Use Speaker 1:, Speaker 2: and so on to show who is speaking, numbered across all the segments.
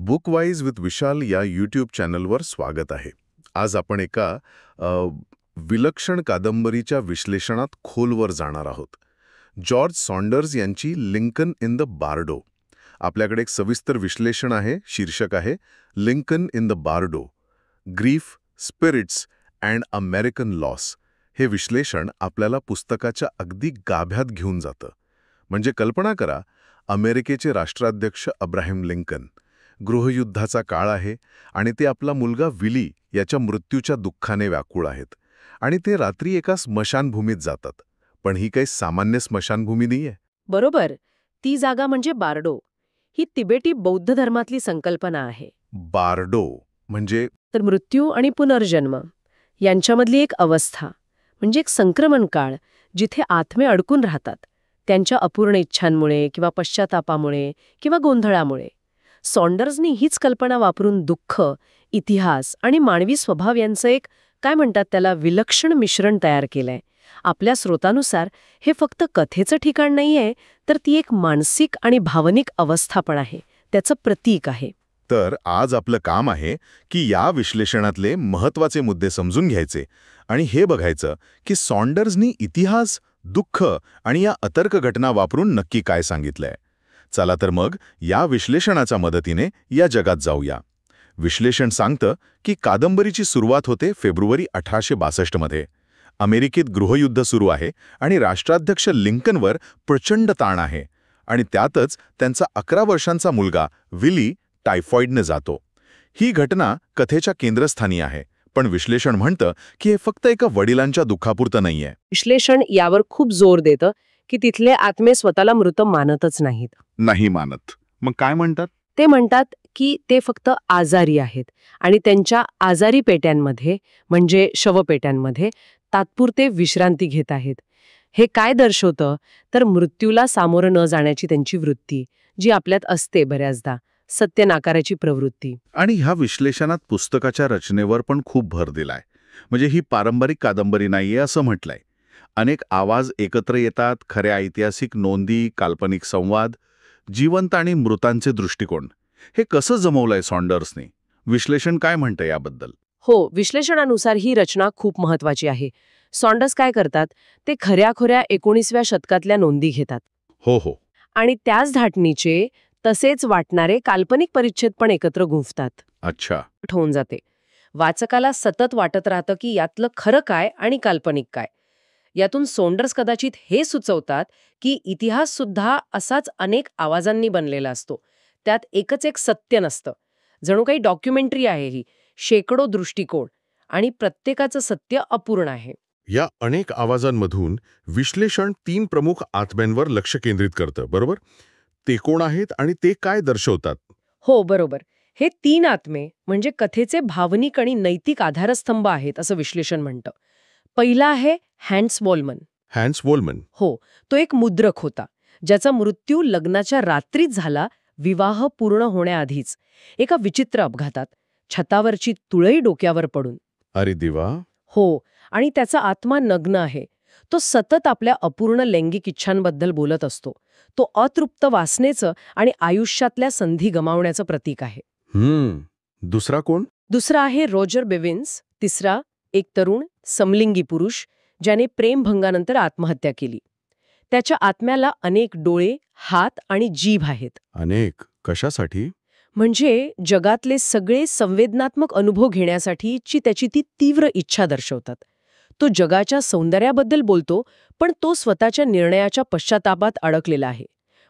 Speaker 1: बुकवाईज with विशाल या YouTube चॅनलवर स्वागत आहे. आज आपण एका विलक्षण कादंबरीच्या विश्लेषणात खोलवर जाणार आहोत. जॉर्ज सॉन्डर्स यांची लिंकन इन द बार्डो. आपल्याकडे एक सविस्तर विश्लेषण आहे. शीर्षक आहे Lincoln in the Bardo, grief, spirits and American loss. हे विश्लेषण आपल्याला पुस्तकाच्या अगदी गाभ्यात घेऊन जातं. म्हणजे कल्पना करा, अमेरिकेचे राष्ट्राध्यक्ष अब्राहम लिंकन. गृहयुद्धाचा काळ आहे आणि ते आपला मुलगा विली याच्या मृत्यूच्या दुःखाने व्याकुळ आहेत. आणि ते रात्री एका स्मशानभूमीत जातात. पण ही काही सामान्य स्मशानभूमी नाहीये.
Speaker 2: बरोबर. ती जागा म्हणजे बार्डो. ही तिबेटी बौद्ध धर्मातली संकल्पना आहे.
Speaker 1: बार्डो म्हणजे
Speaker 2: तर मृत्यू आणि पुनर्जन्म यांच्यामधली एक अवस्था, म्हणजे एक संक्रमण काळ, जिथे आत्मे अडकून राहतात, त्यांच्या अपूर्ण इच्छांमुळे किंवा पश्चातापामुळे किंवा गोंधळामुळे. सॉन्डर्सनी हीच कल्पना वापरून दुःख, इतिहास आणि मानवी स्वभाव यांचं एक, काय म्हणतात त्याला, विलक्षण मिश्रण तयार केलंय. आपल्या स्रोतानुसार हे फक्त कथेचं ठिकाण नाहीये, तर ती एक मानसिक आणि भावनिक अवस्था पण आहे, त्याचं प्रतीक आहे.
Speaker 1: तर आज आपलं काम आहे की या विश्लेषणातले महत्त्वाचे मुद्दे समजून घ्यायचे आणि हे बघायचं की सॉन्डर्सनी इतिहास, दुःख आणि या अतर्क घटना वापरून नक्की काय सांगितलंय. चला तर मग या विश्लेषणाच्या मदतीने या जगात जाऊया. विश्लेषण सांगतं की कादंबरीची सुरुवात होते फेब्रुवारी 1862 मध्ये. अमेरिकेत गृहयुद्ध सुरू आहे आणि राष्ट्राध्यक्ष लिंकनवर प्रचंड ताण आहे. आणि त्यातच त्यांचा 11 वर्षांचा मुलगा विली टायफॉइडने जातो. ही घटना कथेच्या केंद्रस्थानी आहे. पण विश्लेषण म्हणतं की हे फक्त एका वडिलांच्या दुःखापुरतं नाहीये.
Speaker 2: विश्लेषण यावर खूप जोर देतं की तिथले आत्मे स्वतःला मृत मानतच नाहीत.
Speaker 1: नाही मानत. मग काय म्हणतात?
Speaker 2: ते म्हणतात की ते फक्त आजारी आहेत आणि त्यांच्या आजारी पेट्यांमध्ये, म्हणजे शवपेट्यांमध्ये, तात्पुरते विश्रांती घेत आहेत. हे काय दर्शवतं तर मृत्यूला सामोरं न जाण्याची त्यांची वृत्ती, जी आपल्यात असते बऱ्याचदा, सत्य नाकाराची प्रवृत्ती.
Speaker 1: आणि ह्या विश्लेषणात पुस्तकाच्या रचनेवर पण खूप भर दिलाय. म्हणजे ही पारंपरिक कादंबरी नाहीये असं म्हटलंय. अनेक आवाज एकत्र येतात, खऱ्या ऐतिहासिक नोंदी, काल्पनिक संवाद, जिवंत आणि मृतांचे दृष्टिकोन. हे कसं जमवलंय सॉन्डर्सने? विश्लेषण काय म्हणतं याबद्दल?
Speaker 2: हो, विश्लेषणानुसार ही रचना खूप महत्वाची आहे. सॉन्डर्स काय करतात, ते खऱ्याखुऱ्या 19व्या शतकातल्या नोंदी घेतात.
Speaker 1: हो.
Speaker 2: आणि त्याच धाटणीचे, तसेच वाटणारे काल्पनिक परिच्छेद पण एकत्र गुंफतात.
Speaker 1: अच्छा.
Speaker 2: होऊन जाते. वाचकाला सतत वाटत राहतं की यातलं खरं काय आणि काल्पनिक काय. यातून सॉन्डर्स कदाचित हे सुचवतात की इतिहास सुद्धा असाच अनेक आवाजांनी बनलेला असतो. त्यात एकच एक सत्य नसतं. जणू काही डॉक्युमेंटरी आहे ही, शेकडो दृष्टिकोन, आणि प्रत्येकाचं सत्य अपूर्ण आहे.
Speaker 3: या अनेक आवाजांमधून विश्लेषण 3 प्रमुख आत्म्यांवर लक्ष केंद्रित करतं, बरोबर? ते कोण आहेत आणि ते काय दर्शवतात?
Speaker 2: हो, बरोबर. हे 3 आत्मे म्हणजे कथेचे भावनिक आणि नैतिक आधारस्तंभ आहेत, असं विश्लेषण म्हणतं. पहिला आहे हॅन्स वॉलमन.
Speaker 3: हॅन्स वॉलमन.
Speaker 2: हो, तो एक मुद्रक होता, ज्याचा मृत्यू लग्नाच्या रात्रीच झाला, विवाह पूर्ण होण्याआधीच, एका विचित्र अपघातात, छतावरची तुळई डोक्यावर पडून.
Speaker 3: अरे देवा.
Speaker 2: हो, आणि त्याचा आत्मा नग्न आहे. तो सतत आपल्या अपूर्ण लैंगिक इच्छांबद्दल बोलत असतो. तो अतृप्त वासनेचं आणि आयुष्यातल्या संधी गमावण्याचं प्रतीक आहे.
Speaker 3: दुसरा कोण?
Speaker 2: दुसरा आहे रॉजर बेविन्स. तिसरा, एक तरुण समलिंगी पुरुष, ज्याने प्रेमभंगानंतर आत्महत्या केली. त्याच्या आत्म्याला अनेक डोळे, हात आणि जीभ आहेत.
Speaker 3: अनेक? कशासाठी?
Speaker 2: म्हणजे जगातले सगळे संवेदनात्मक अनुभव घेण्यासाठीची त्याची ती तीव्र इच्छा दर्शवतात. तो जगाच्या सौंदर्याबद्दल बोलतो, पण तो स्वतःच्या निर्णयाच्या पश्चातापात अडकलेला आहे.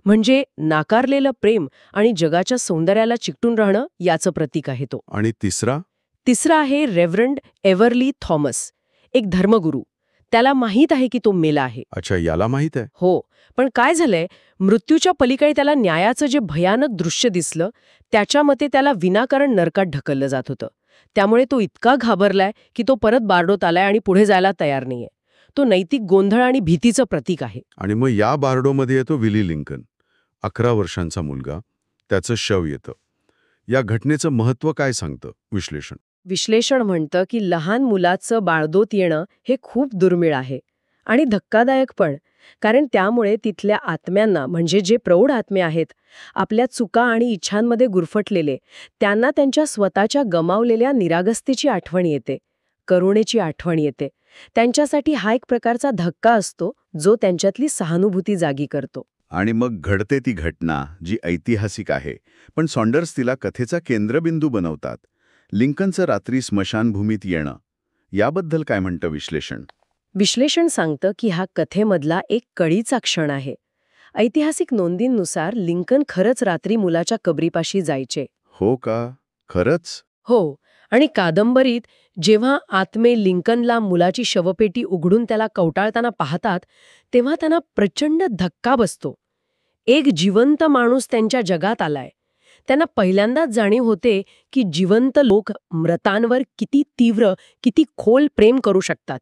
Speaker 2: म्हणजे नाकारलेलं प्रेम आणि जगाच्या सौंदर्याला चिकटून राहणं याचं प्रतीक आहे तो.
Speaker 3: आणि तिसरा?
Speaker 2: तिसरा आहे रेव्हरंड एव्हरली थॉमस, एक धर्मगुरू. त्याला माहीत आहे की तो मेला आहे.
Speaker 3: अच्छा, याला माहीत आहे?
Speaker 2: हो, पण काय झालंय, मृत्यूच्या पलीकडे त्याला न्यायाचं जे भयानक दृश्य दिसलं, त्याच्या मते त्याला विनाकारण नरकात ढकललं जात होतं. त्यामुळे तो इतका घाबरलाय की तो परत बार्डोत आलाय आणि पुढे जायला तयार नाहीये. तो नैतिक गोंधळ आणि भीतीचं प्रतीक आहे.
Speaker 3: आणि मग या बार्डोमध्ये येतो विली लिंकन, 11 वर्षांचा मुलगा. त्याचं शव येतं. या घटनेचं महत्त्व काय सांगतं विश्लेषण?
Speaker 2: विश्लेषण म्हणतं की लहान मुलाचं बार्डोत येणं हे खूप दुर्मिळ आहे आणि धक्कादायक पण, कारण त्यामुळे तिथल्या आत्म्यांना, म्हणजे जे प्रौढ आत्मे आहेत, आपल्या चुका आणि इच्छांमध्ये गुरफटलेले, त्यांना त्यांच्या स्वतःच्या गमावलेल्या निरागसतेची आठवण येते, करुणेची आठवण येते. त्यांच्यासाठी हा एक प्रकारचा धक्का असतो, जो त्यांच्यातली सहानुभूती जागी करतो.
Speaker 4: आणि मग घडते ती घटना जी ऐतिहासिक आहे, पण सॉन्डर्स तिला कथेचा केंद्रबिंदू बनवतात. लिंकनचं रात्री स्मशानभूमीत येणं, याबद्दल काय म्हणतं विश्लेषण?
Speaker 2: विश्लेषण सांगतं की हा कथेमधला एक कळीचा क्षण आहे. ऐतिहासिक नोंदींनुसार लिंकन खरंच रात्री मुलाच्या कबरीपाशी जायचे.
Speaker 4: हो का? खरंच?
Speaker 2: हो, आणि कादंबरीत जेव्हा आत्मे लिंकनला मुलाची शवपेटी उघडून त्याला कवटाळताना पाहतात, तेव्हा त्यांना प्रचंड धक्का बसतो. एक जिवंत माणूस त्यांच्या जगात आलाय. त्यांना पहिल्यांदाच जाणीव होते की जिवंत लोक मृतांवर किती तीव्र, किती खोल प्रेम करू शकतात.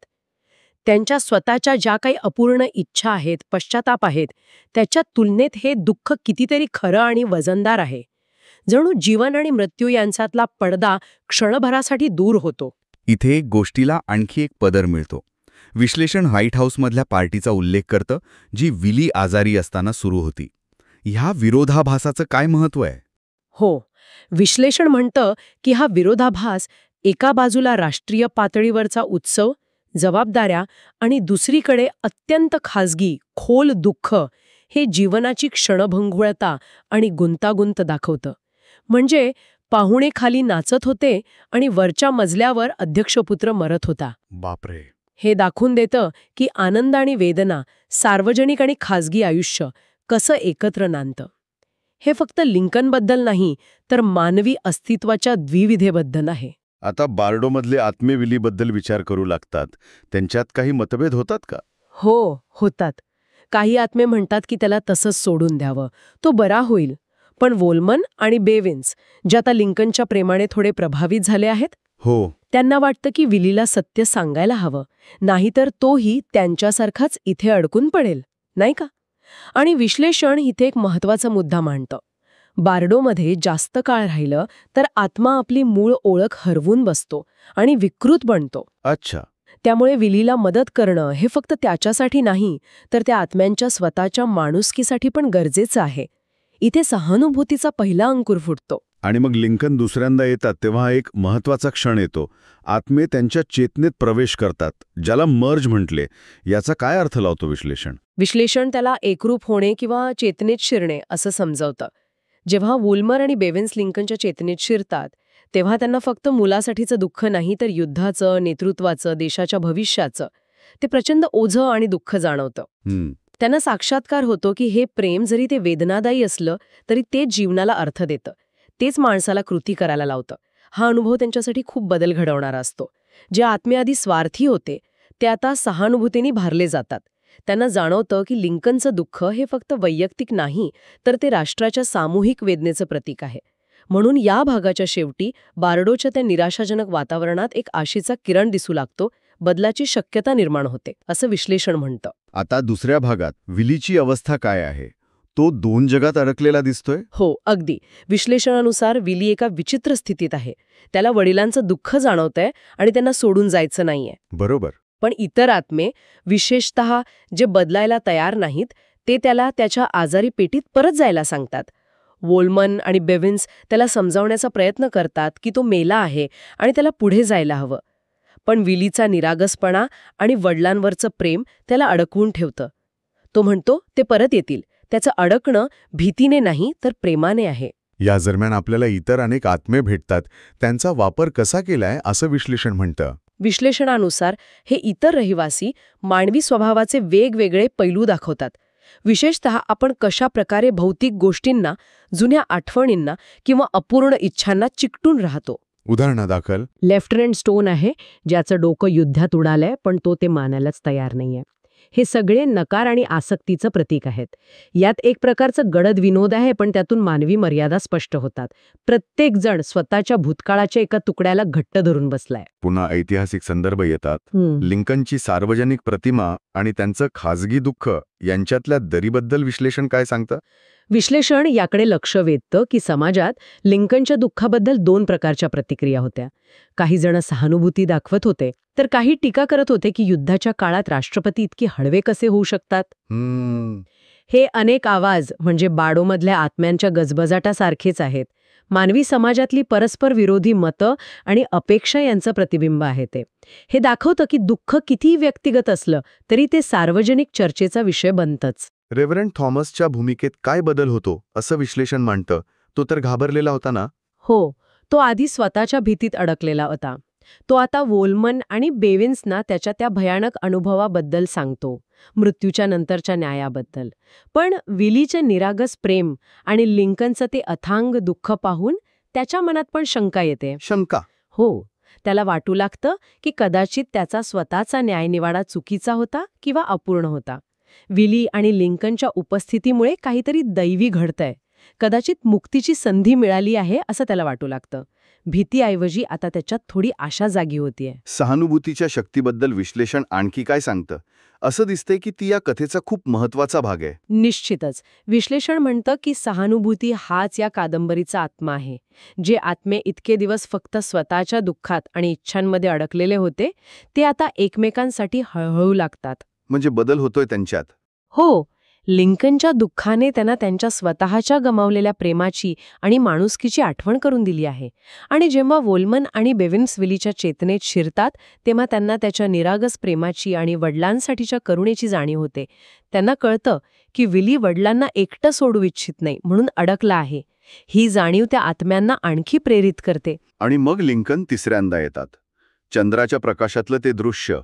Speaker 2: त्यांच्या स्वतःच्या ज्या काही अपूर्ण इच्छा आहेत, पश्चाताप आहेत, त्याच्या तुलनेत हे दुःख कितीतरी खरं आणि वजनदार आहे. जणू जीवन आणि मृत्यू यांच्यातला पडदा क्षणभरासाठी दूर होतो.
Speaker 5: इथे एक गोष्टीला आणखी एक पदर मिळतो. विश्लेषण व्हाईट हाऊसमधल्या पार्टीचा उल्लेख करतं, जी विली आजारी असताना सुरू होती. ह्या विरोधाभासाचं काय महत्त्व आहे?
Speaker 2: हो, विश्लेषण म्हणतं की हा विरोधाभास एका बाजूला राष्ट्रीय पातळीवरचा उत्सव, जबाबदाऱ्या आणि दुसरीकडे अत्यंत खाजगी, खोल दुःख, हे जीवनाची क्षणभंगुरता आणि गुंतागुंत दाखवतं. म्हणजे पाहुणे खाली नाचत होते आणि वरच्या मजल्यावर अध्यक्षपुत्र मरत होता.
Speaker 3: बापरे.
Speaker 2: हे दाखवून देतं की आनंद आणि वेदना, सार्वजनिक आणि खाजगी आयुष्य कसं एकत्र नांदतं. हे फक्त लिंकनबद्दल नाही, तर मानवी अस्तित्वाच्या द्विविधेबद्दल आहे.
Speaker 4: आता बार्डोमधले आत्मे विलीबद्दल विचार करू लागतात. त्यांच्यात काही मतभेद होतात का?
Speaker 2: हो, होतात. काही आत्मे म्हणतात की त्याला तसंच सोडून द्यावं, तो बरा होईल. पण वोलमन आणि बेविन्स, जे आता लिंकनच्या प्रेमाने थोडे प्रभावित झाले आहेत,
Speaker 3: हो.
Speaker 2: त्यांना वाटतं की विलीला सत्य सांगायला हवं, नाहीतर तोही त्यांच्यासारखाच इथे अडकून पडेल, नाही का? आणि विश्लेषण इथे एक महत्त्वाचा मुद्दा मांडतं. बार्डोमध्ये जास्त काळ राहिलं तर आत्मा आपली मूळ ओळख हरवून बसतो आणि विकृत बनतो.
Speaker 4: अच्छा.
Speaker 2: त्यामुळे विलीला मदत करणं हे फक्त त्याच्यासाठी नाही, तर त्या आत्म्यांच्या स्वतःच्या माणुसकीसाठी पण गरजेचं आहे. इथे सहानुभूतीचा पहिला अंकुर फुटतो.
Speaker 4: आणि मग लिंकन दुसऱ्यांदा येतात तेव्हा एक महत्वाचा क्षण येतो. आत्मे त्यांच्या चेतनेत प्रवेश करतात, ज्याला मर्ज म्हटले. याचा काय अर्थ लावतो विश्लेषण?
Speaker 2: विश्लेषण त्याला एकरूप होणे किंवा चेतनेत शिरणे असं समजावतं. जेव्हा वोल्मर आणि बेविन्स लिंकनच्या चेतनेत शिरतात, तेव्हा त्यांना फक्त मुलासाठीचं दुःख नाही, तर युद्धाचं, नेतृत्वाचं, देशाच्या भविष्याचं ते प्रचंड ओझं आणि दुःख जाणवतं. त्यांना साक्षात्कार होतो की हे प्रेम जरी ते वेदनादायी असलं तरी तेच जीवनाला अर्थ देतं, तेच माणसाला कृती करायला लावतं. हा अनुभव त्यांच्यासाठी खूप बदल घडवणारा असतो. जे आत्मे आधी स्वार्थी होते ते आता सहानुभूतीने भारले जातात. त्यांना जाणवतं की लिंकनचं दुःख हे फक्त वैयक्तिक नाही, तर ते राष्ट्राच्या सामूहिक वेदनेचं प्रतीक आहे. म्हणून या भागाच्या शेवटी बार्डोच्या त्या निराशाजनक वातावरणात एक आशेचा किरण दिसू लागतो, बदलाची शक्यता निर्माण होते, असं विश्लेषण म्हणतं.
Speaker 4: आता दुसऱ्या भागात विलीची अवस्था काय आहे? तो दोन जगात अडकलेला दिसतोय.
Speaker 2: हो, अगदी. विश्लेषणानुसार विली एका विचित्र स्थितीत आहे. त्याला वडिलांचं दुःख जाणवतंय आणि त्यांना सोडून जायचं नाहीये.
Speaker 4: बरोबर.
Speaker 2: पण इतर आत्मे, विशेषतः जे बदलायला तयार नाहीत, ते त्याला त्याच्या आजारी पेटीत परत जायला सांगतात. वोल्मन आणि बेविन्स त्याला समजावण्याचा प्रयत्न करतात की तो मेला आहे आणि त्याला पुढे जायला हवं. पण विलीचा निरागसपणा आणि वडिलांवरचं प्रेम त्याला अडकवून ठेवतं. तो म्हणतो ते परत येतील. त्याचं अडकणं भीतीने नाही, तर प्रेमाने आहे.
Speaker 1: या दरम्यान आपल्याला इतर अनेक आत्मे भेटतात. त्यांचा वापर कसा केलाय असं विश्लेषण म्हणतं.
Speaker 2: विश्लेषणानुसार हे इतर रहिवासी मानवी स्वभावाचे वेगवेगळे पैलू दाखवतात. विशेषतः आपण कशा प्रकारे भौतिक गोष्टींना, जुन्या आठवणींना किंवा अपूर्ण इच्छांना चिकटून राहतो.
Speaker 1: उदाहरणादाखल
Speaker 2: लेफ्टनंट स्टोन आहे, ज्याचं डोकं युद्धात उडालंय, पण तो ते मानायलाच तयार नाहीये. हे सगळे नकार आणि आसक्तीचं प्रतीक आहेत. यात एक प्रकारचं गडद विनोद आहे, पण त्यातून मानवी मर्यादा स्पष्ट होतात. प्रत्येक जण स्वतःच्या भूतकाळाच्या एका तुकड्याला घट्ट धरून बसलाय.
Speaker 4: पुन्हा ऐतिहासिक संदर्भ येतात. लिंकनची सार्वजनिक प्रतिमा आणि त्यांचं खाजगी दुःख
Speaker 5: यांच्यातल्या दरीबद्दल विश्लेषण काय सांगतं?
Speaker 2: विश्लेषण याकडे लक्ष वेधतं की समाजात लिंकनच्या दुःखाबद्दल 2 प्रकारच्या प्रतिक्रिया होत्या. काही जण सहानुभूती दाखवत होते, तर काही टीका करत होते की युद्धाच्या काळात राष्ट्रपती इतके हळवे कसे होऊ शकतात. हे अनेक आवाज म्हणजे बाडोमधल्या आत्म्यांच्या गजबजाटासारखेच आहेत. मानवी समाजातली परस्पर विरोधी मतं आणि अपेक्षा यांचं प्रतिबिंब आहे ते. हे दाखवतं की दुःख कितीही व्यक्तिगत असलं तरी ते सार्वजनिक चर्चेचा विषय बनतंच.
Speaker 5: रेव्हरंड थॉमसच्या भूमिकेत काय बदल होतो असं विश्लेषण मांडतं? तो तर घाबरलेला होता ना?
Speaker 2: हो, तो आधी स्वतःच्या भीतीत अडकलेला होता. तो आता वोलमन आणि बेविन्सना त्याच्या त्या भयानक अनुभवाबद्दल सांगतो, मृत्यूच्या नंतरच्या न्यायाबद्दल. पण विलीचं निरागस प्रेम आणि लिंकनचं ते अथांग दुःख पाहून त्याच्या मनात पण शंका येते.
Speaker 5: शंका?
Speaker 2: हो, त्याला वाटू लागतं की कदाचित त्याचा स्वतःचा न्यायनिवाडा चुकीचा होता किंवा अपूर्ण होता. विली आणि लिंकनच्या उपस्थितीमुळे काहीतरी दैवी घडतंय. कदाचित मुक्तीची संधी मिळाली आहे असं त्याला वाटू लागतं. भीतीऐवजी आता त्याच्यात थोडी आशा जागी होतीये.
Speaker 4: सहानुभूतीच्या शक्तीबद्दल विश्लेषण आणखी काय सांगतं? असं दिसतंय की ती या कथेचा खूप महत्वाचा भाग आहे.
Speaker 2: निश्चितच. विश्लेषण म्हणतं की सहानुभूती हाच या कादंबरीचा आत्मा आहे. जे आत्मे इतके दिवस फक्त स्वतःच्या दुःखात आणि इच्छांमध्ये अडकलेले होते, ते आता एकमेकांसाठी हळहळू लागतात.
Speaker 4: म्हणजे बदल होतोय त्यांच्यात.
Speaker 2: हो, लिंकनच्या दुःखाने त्यांना त्यांच्या स्वतःच्या गमावलेल्या प्रेमाची आणि माणुसकीची आठवण करून दिली आहे. आणि जेव्हा वोलमन आणि बेविन्स विलीच्या चेतनेत शिरतात, तेव्हा त्यांना त्याच्या निरागस प्रेमाची आणि वडिलांसाठीच्या करुणेची जाणीव होते. त्यांना कळतं की विली वडिलांना एकटं सोडू इच्छित नाही म्हणून अडकला आहे. ही जाणीव त्या आत्म्यांना आणखी प्रेरित करते.
Speaker 4: आणि मग लिंकन तिसऱ्यांदा येतात. चंद्राच्या प्रकाशातलं ते दृश्य.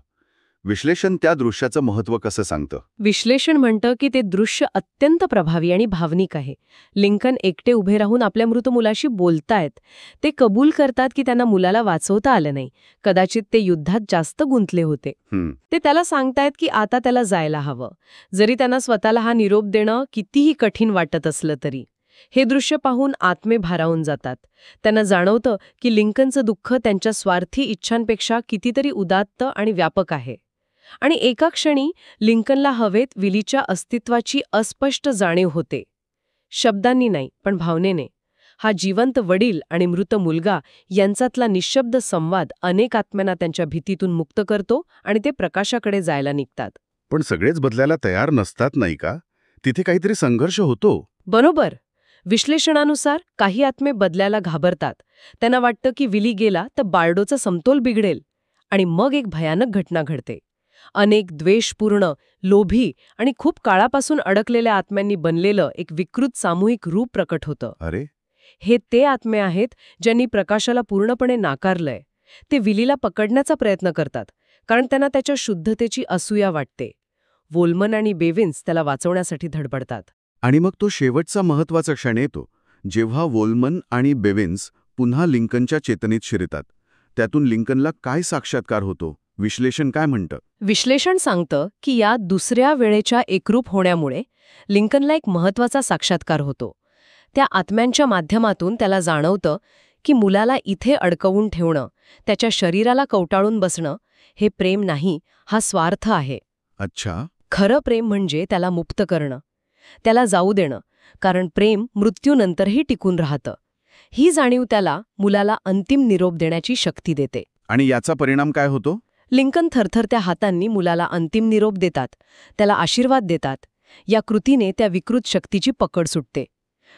Speaker 4: विश्लेषण त्या दृश्याचं महत्त्व कसं सांगतं?
Speaker 2: विश्लेषण म्हणतं की ते दृश्य अत्यंत प्रभावी आणि भावनिक आहे. लिंकन एकटे उभे राहून आपल्या मृत मुलाशी बोलतायत. ते कबूल करतात की त्यांना मुलाला वाचवता आलं नाही. कदाचित ते युद्धात जास्त गुंतले होते. ते त्याला सांगतायत की आता त्याला जायला हवं, जरी त्यांना स्वतःला हा निरोप देणं कितीही कठीण वाटत असलं तरी. हे दृश्य पाहून आत्मे भारावून जातात. त्यांना जाणवतं की लिंकनचं दुःख त्यांच्या स्वार्थी इच्छांपेक्षा कितीतरी उदात्त आणि व्यापक आहे. आणि एका क्षणी लिंकनला हवेत विलीच्या अस्तित्वाची अस्पष्ट जाणीव होते. शब्दांनी नाही, पण भावनेने. हा जिवंत वडील आणि मृत मुलगा यांच्यातला निःशब्द संवाद अनेक आत्म्यांना त्यांच्या भीतीतून मुक्त करतो आणि ते प्रकाशाकडे जायला निघतात.
Speaker 1: पण सगळेच बदलायला तयार नसतात नाही का? तिथे काहीतरी संघर्ष होतो.
Speaker 2: बरोबर. विश्लेषणानुसार काही आत्मे बदलायला घाबरतात. त्यांना वाटतं की विली गेला तर बार्डोचा समतोल बिघडेल. आणि मग एक भयानक घटना घडते. अनेक द्वेषपूर्ण, लोभी आणि खूप काळापासून अडकलेल्या आत्म्यांनी बनलेलं एक विकृत सामूहिक रूप प्रकट होतं.
Speaker 1: अरे,
Speaker 2: हे ते आत्मे आहेत ज्यांनी प्रकाशाला पूर्णपणे नाकारलंय. ते विलीला पकडण्याचा प्रयत्न करतात, कारण त्यांना त्याच्या शुद्धतेची असूया वाटते. वोलमन आणि बेविन्स त्याला वाचवण्यासाठी धडपडतात.
Speaker 4: आणि मग तो शेवटचा महत्वाचा क्षण येतो, जेव्हा वोलमन आणि बेविन्स पुन्हा लिंकनच्या चेतनेत शिरतात. त्यातून लिंकनला काय साक्षात्कार होतो? विश्लेषण काय म्हणतं?
Speaker 2: विश्लेषण सांगतं की या दुसऱ्या वेळेच्या एकरूप होण्यामुळे लिंकनला एक महत्वाचा साक्षात्कार होतो. त्या आत्म्यांच्या माध्यमातून त्याला जाणवतं की मुलाला इथे अडकवून ठेवणं, त्याच्या शरीराला कवटाळून बसणं, हे प्रेम नाही, हा स्वार्थ आहे.
Speaker 1: अच्छा.
Speaker 2: खरं प्रेम म्हणजे त्याला मुक्त करणं, त्याला जाऊ देणं, कारण प्रेम मृत्यूनंतरही टिकून राहतं. ही जाणीव त्याला मुलाला अंतिम निरोप देण्याची शक्ती देते.
Speaker 4: आणि याचा परिणाम काय होतो?
Speaker 2: लिंकन थरथरत्या हातांनी मुलाला अंतिम निरोप देतात, त्याला आशीर्वाद देतात. या कृतीने त्या विकृत शक्तीची पकड सुटते.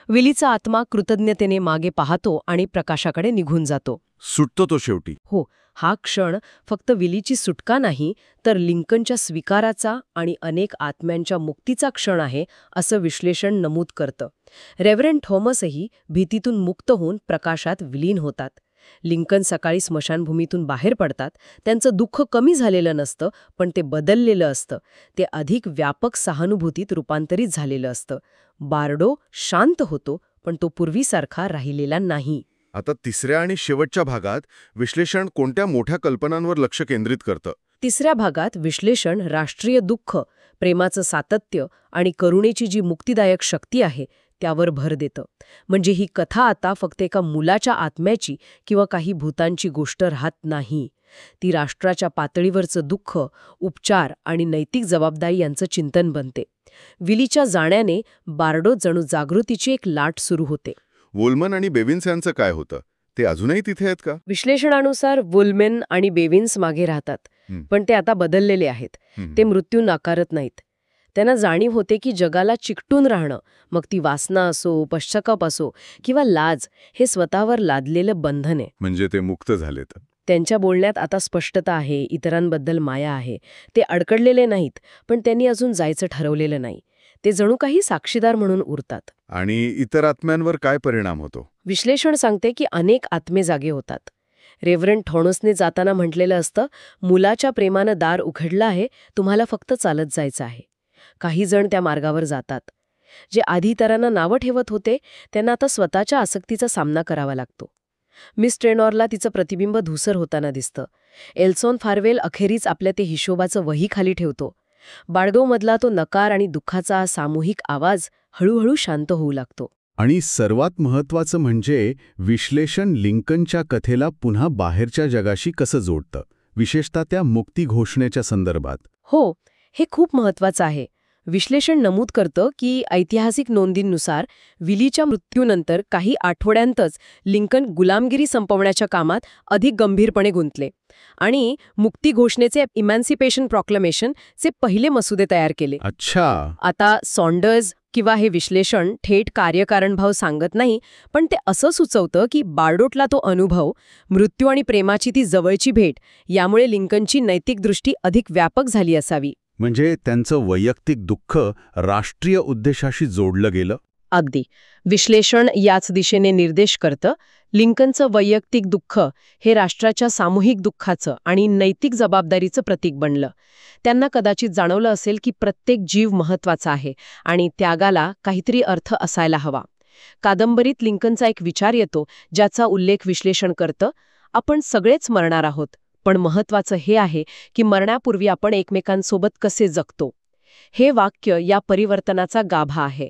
Speaker 2: विलीचा आत्मा कृतज्ञतेने मागे पाहतो आणि प्रकाशाकडे निघून जातो.
Speaker 1: सुटतो तो शेवटी.
Speaker 2: हो, हा क्षण फक्त विलीची सुटका नाही, तर लिंकनच्या स्वीकाराचा आणि अनेक आत्म्यांच्या मुक्तीचा क्षण आहे, असं विश्लेषण नमूद करतं. रेव्हरंड थॉमसही भीतीतून मुक्त होऊन प्रकाशात विलीन होतात. लिंकन सकाळी स्मशानभूमीतून बाहेर पडतात. त्यांचं दुःख कमी झालेलं नसतं, पण ते बदललेलं असतं. ते अधिक व्यापक सहानुभूतीत रूपांतरित झालेलं असतं. बार्डो शांत होतो, पण तो पूर्वीसारखा राहिलेला नाही.
Speaker 1: आता तिसऱ्या आणि शेवटच्या भागात विश्लेषण कोणत्या मोठ्या कल्पनांवर लक्ष केंद्रित करतं?
Speaker 2: तिसऱ्या भागात विश्लेषण राष्ट्रीय दुःख, प्रेमाचं सातत्य आणि करुणेची जी मुक्तिदायक शक्ती आहे त्यावर भर देतं. म्हणजे ही कथा आता फक्त एका मुलाच्या आत्म्याची किंवा काही भूतांची गोष्ट राहत नाही. ती राष्ट्राच्या पातळीवरचं दुःख, उपचार आणि नैतिक जबाबदारी यांचं चिंतन बनते. विलीच्या जाण्याने बार्डो जणू जागृतीची एक लाट सुरू होते.
Speaker 1: वोल्मन आणि बेविन्स यांचं काय होतं? ते अजूनही तिथे आहेत का?
Speaker 2: विश्लेषणानुसार वुलमेन आणि बेविन्स मागे राहतात, पण ते आता बदललेले आहेत. ते मृत्यू नाकारत नाहीत. त्यांना जाणीव होते की जगाला चिकटून राहणं, मग ती वासना असो, पश्चाताप असो किंवा लाज, हे स्वतःवर लादलेलं बंधन आहे.
Speaker 1: म्हणजे ते मुक्त झालेत.
Speaker 2: त्यांच्या बोलण्यात आता स्पष्टता आहे, इतरांबद्दल माया आहे. ते अडकडलेले नाहीत, पण त्यांनी अजून जायचं ठरवलेलं नाही. ते जणू काही साक्षीदार म्हणून उरतात.
Speaker 1: आणि इतर आत्म्यांवर काय परिणाम होतो?
Speaker 2: विश्लेषण सांगते की अनेक आत्मे जागे होतात. रेव्हरंड थॉमसने जाताना म्हटलेलं असतं, मुलाच्या प्रेमानं दार उघडलं आहे, तुम्हाला फक्त चालत जायचं आहे. काही जण त्या मार्गावर जातात. जे आधी इतरांना नावं ठेवत होते, त्यांना आता स्वतःच्या आसक्तीचा सामना करावा लागतो. मिस ट्रेनॉरला तिचं प्रतिबिंब धूसर होताना दिसतं. एल्सॉन फार्वेल अखेरीच आपल्या ते हिशोबाचं वही खाली ठेवतो. बाळगोमधला तो नकार आणि दुःखाचा सामूहिक आवाज हळूहळू शांत होऊ लागतो.
Speaker 4: आणि सर्वात महत्त्वाचं म्हणजे विश्लेषण लिंकनच्या कथेला पुन्हा बाहेरच्या जगाशी कसं जोडतं, विशेषतः त्या मुक्ती घोषणेच्या संदर्भात.
Speaker 2: हो, हे खूप महत्त्वाचं आहे. विश्लेषण नमूद करतं की ऐतिहासिक नोंदींनुसार विलीच्या मृत्यूनंतर काही आठवड्यांतच लिंकन गुलामगिरी संपवण्याच्या कामात अधिक गंभीरपणे गुंतले आणि मुक्ती घोषणेचे इमॅन्सिपेशन प्रॉक्लेमेशनचे पहिले मसुदे तयार केले.
Speaker 4: अच्छा.
Speaker 2: आता सॉन्डर्स किंवा हे विश्लेषण थेट कार्यकारणभाव सांगत नाही, पण ते असं सुचवतं की बार्डोटला तो अनुभव, मृत्यू आणि प्रेमाची ती जवळची भेट, यामुळे लिंकनची नैतिक दृष्टी अधिक व्यापक झाली असावी.
Speaker 4: म्हणजे त्यांचं वैयक्तिक दुःख राष्ट्रीय उद्देशाशी जोडलं गेलं.
Speaker 2: अगदी. विश्लेषण याच दिशेने निर्देश करतं. लिंकनचं वैयक्तिक दुःख हे राष्ट्राच्या सामूहिक दुःखाचं आणि नैतिक जबाबदारीचं प्रतीक बनलं. त्यांना कदाचित जाणवलं असेल की प्रत्येक जीव महत्त्वाचा आहे आणि त्यागाला काहीतरी अर्थ असायला हवा. कादंबरीत लिंकनचा एक विचार येतो, ज्याचा उल्लेख विश्लेषण करतं. आपण सगळेच मरणार आहोत, पण महत्त्वाचं हे आहे की मरण्यापूर्वी आपण एकमेकांसोबत कसे जगतो. हे वाक्य या परिवर्तनाचा गाभा आहे.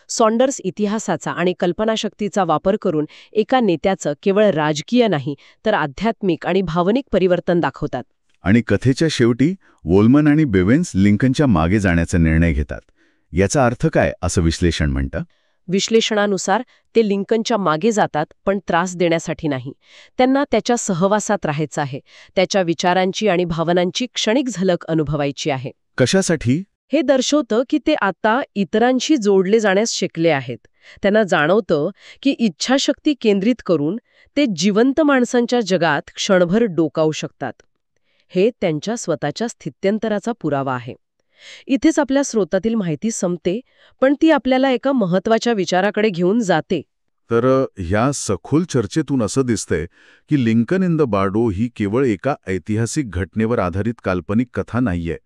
Speaker 2: सॉन्डर्स इतिहासाचा आणि कल्पनाशक्तीचा वापर करून एका नेत्याचं केवळ राजकीय नाही तर आध्यात्मिक आणि भावनिक परिवर्तन दाखवतात.
Speaker 4: आणि कथेच्या शेवटी वोल्मन आणि बेवेन्स लिंकनच्या मागे जाण्याचा निर्णय घेतात. याचा अर्थ काय, असं विश्लेषण म्हणतं?
Speaker 2: विश्लेषणानुसार ते लिंकनच्या मागे जातात, पण त्रास देण्यासाठी नाही. त्यांना त्याच्या सहवासात राहायचं आहे. त्याच्या विचारांची आणि भावनांची क्षणिक झलक अनुभवायची आहे.
Speaker 4: कशासाठी?
Speaker 2: हे दर्शवतं की ते आता इतरांशी जोडले जाण्यास शिकले आहेत. त्यांना जाणवतं की इच्छाशक्ती केंद्रित करून ते जिवंत माणसांच्या जगात क्षणभर डोकावू शकतात. हे त्यांच्या स्वतःच्या स्थित्यंतराचा पुरावा आहे. इथेच आपल्या स्रोतातील माहिती संपते, पण ती आपल्याला एका महत्त्वाच्या विचाराकडे घेऊन जाते.
Speaker 1: तर ह्या सखोल चर्चेतून असं दिसतंय की लिंकन इन द बार्डो ही केवळ एका ऐतिहासिक घटनेवर आधारित काल्पनिक कथा नाहीये.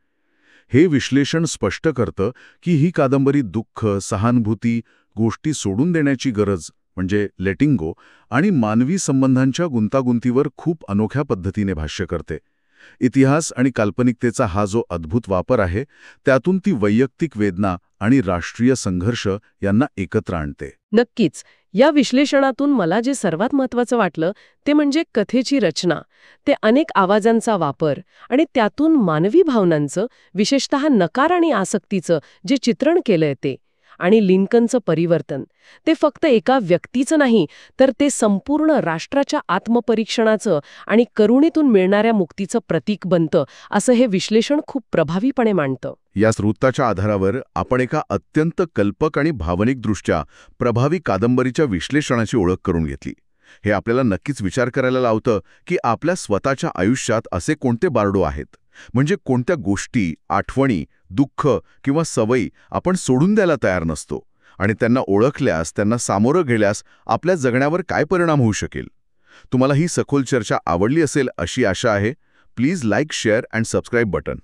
Speaker 1: हे विश्लेषण स्पष्ट करतं की ही कादंबरी दुःख, सहानुभूती, गोष्टी सोडून देण्याची गरज म्हणजे लेटिंग गो आणि मानवी संबंधांच्या गुंतागुंतीवर खूप अनोख्या पद्धतीने भाष्य करते. इतिहास आणि काल्पनिकतेचा हा जो अद्भुत वापर आहे, त्यातून ती वैयक्तिक वेदना आणि राष्ट्रीय संघर्ष यांना एकत्र आणते.
Speaker 2: नक्कीच. या विश्लेषणातून मला जे सर्वात महत्त्वाचं वाटलं ते म्हणजे कथेची रचना, ते अनेक आवाजांचा वापर आणि त्यातून मानवी भावनांचं, विशेषतः नकार आणि आसक्तीचं जे चित्रण केलंय ते, आणि लिंकनचं परिवर्तन. ते फक्त एका व्यक्तीचं नाही, तर ते संपूर्ण राष्ट्राच्या आत्मपरीक्षणाचं आणि करुणेतून मिळणाऱ्या मुक्तीचं प्रतीक बनतं, असं हे विश्लेषण खूप प्रभावीपणे मांडतं.
Speaker 1: या वृत्ताच्या आधारावर आपण एका अत्यंत कल्पक आणि भावनिकदृष्ट्या प्रभावी कादंबरीच्या विश्लेषणाची ओळख करून घेतली. हे आपल्याला नक्कीच विचार करायला लावतं की आपल्या स्वतःच्या आयुष्यात असे कोणते बार्डो आहेत, म्हणजे कोणत्या गोष्टी, आठवणी, दुःख किंवा सवयी आपण सोडून द्यायला तयार नसतो आणि त्यांना ओळखल्यास, त्यांना सामोरं गेल्यास आपल्या जगण्यावर काय परिणाम होऊ शकेल. तुम्हाला ही सखोल चर्चा आवडली असेल अशी आशा आहे. Please like, share and subscribe button.